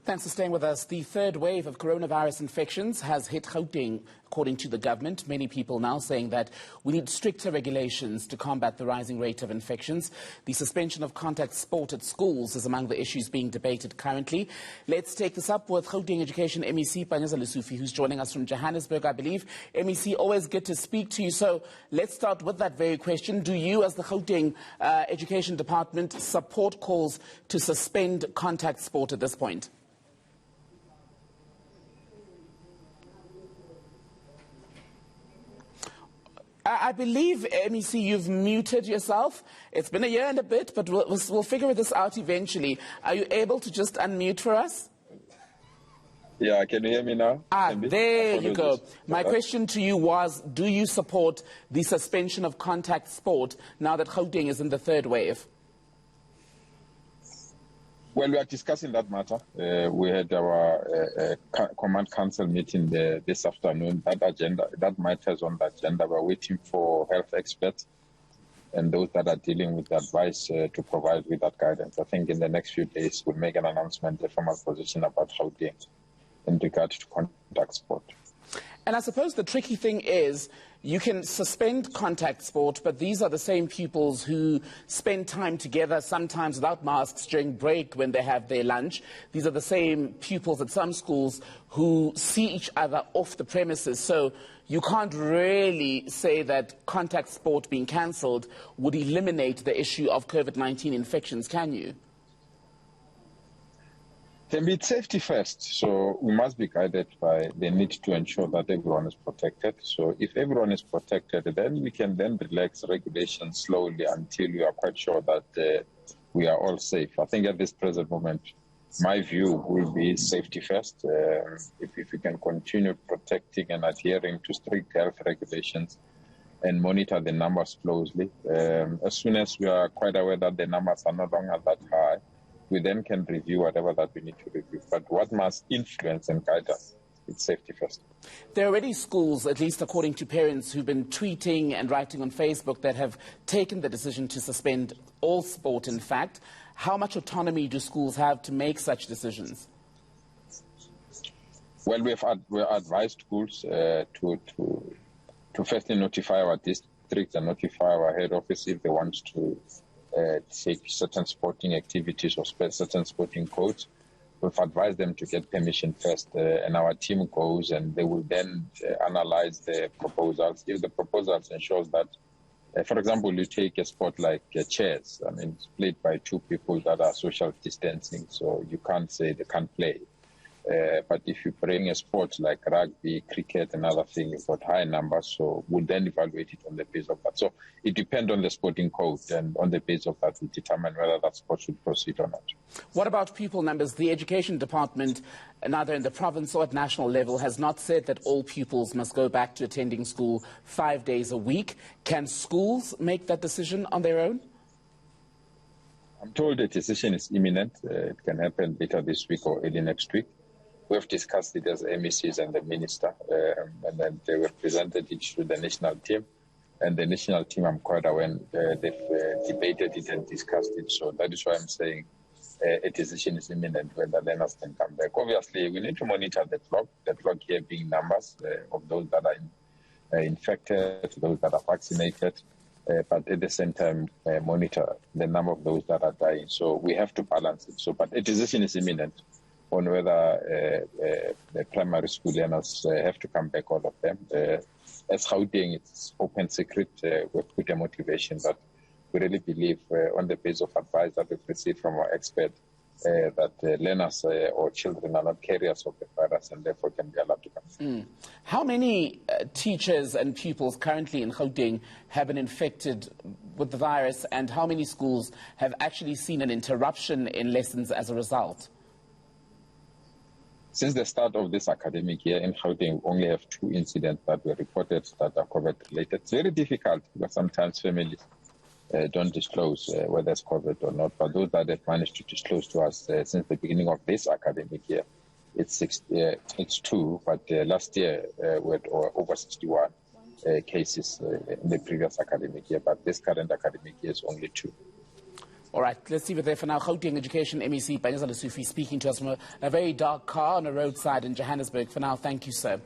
Thanks for staying with us. The third wave of coronavirus infections has hit Gauteng, according to the government. Many people now saying that we need stricter regulations to combat the rising rate of infections. The suspension of contact sport at schools is among the issues being debated currently. Let's take this up with Gauteng Education MEC Panyaza Lesufi, who's joining us from Johannesburg, I believe. MEC, always good to speak to you. So let's start with that very question. Do you, as the Gauteng Education Department, support calls to suspend contact sport at this point? I believe, MEC, you've muted yourself. It's been a year and a bit, but we'll figure this out eventually. Are you able to just unmute for us? Yeah, can you hear me now? There you go. My question to you was, do you support the suspension of contact sport now that Gauteng is in the third wave? Well, we are discussing that matter. We had our command council meeting this afternoon. That matter is on the agenda. We're waiting for health experts and those that are dealing with the advice to provide with that guidance. I think in the next few days we'll make an announcement, a formal position about Gauteng in regard to contact sport. And I suppose the tricky thing is you can suspend contact sport, but these are the same pupils who spend time together, sometimes without masks during break when they have their lunch. These are the same pupils at some schools who see each other off the premises. So you can't really say that contact sport being cancelled would eliminate the issue of COVID-19 infections, can you? It's safety first, so we must be guided by the need to ensure that everyone is protected. So if everyone is protected, then we can then relax regulations slowly until we are quite sure that we are all safe. I think at this present moment, my view will be safety first. If we can continue protecting and adhering to strict health regulations and monitor the numbers closely, as soon as we are quite aware that the numbers are no longer that high, we then can review whatever that we need to review. But what must influence and guide us? It's safety first. There are already schools, at least according to parents, who've been tweeting and writing on Facebook that have taken the decision to suspend all sport, in fact. How much autonomy do schools have to make such decisions? Well, we advised schools to firstly notify our districts and notify our head office if they want to take certain sporting activities or certain sporting codes. We've advised them to get permission first, and our team goes and they will then analyze the proposals. If the proposals ensures that, for example, you take a sport like chess, I mean, it's played by two people that are social distancing, so you can't say they can't play. But if you bring a sport like rugby, cricket, and other things, you've got high numbers, so we'll then evaluate it on the basis of that. So it depends on the sporting code, and on the basis of that, we determine whether that sport should proceed or not. What about pupil numbers? The Education Department, neither in the province or at national level, has not said that all pupils must go back to attending school 5 days a week. Can schools make that decision on their own? I'm told the decision is imminent. It can happen later this week or early next week. We have discussed it as MECs and the minister, and then they were presented it to the national team. And the national team, I'm quite aware, they've debated it and discussed it. So that is why I'm saying a decision is imminent when the learners can come back. Obviously, we need to monitor the clock here being numbers of those that are infected, those that are vaccinated, but at the same time, monitor the number of those that are dying. So we have to balance it. So, but a decision is imminent on whether the primary school learners have to come back, all of them. As Gauteng, it's open secret. We've put a motivation that we really believe on the basis of advice that we've received from our experts that learners or children are not carriers of the virus and therefore can be allowed to come. How many teachers and pupils currently in Gauteng have been infected with the virus, and how many schools have actually seen an interruption in lessons as a result? Since the start of this academic year in Gauteng, we only have 2 incidents that were reported that are COVID-related. It's very difficult because sometimes families don't disclose whether it's COVID or not, but those that have managed to disclose to us since the beginning of this academic year, it's 2, but last year we had over 61 cases in the previous academic year, but this current academic year is only 2. All right, let's leave it there for now. Gauteng Education MEC Panyaza Lesufi speaking to us from a very dark car on a roadside in Johannesburg. For now, thank you, sir.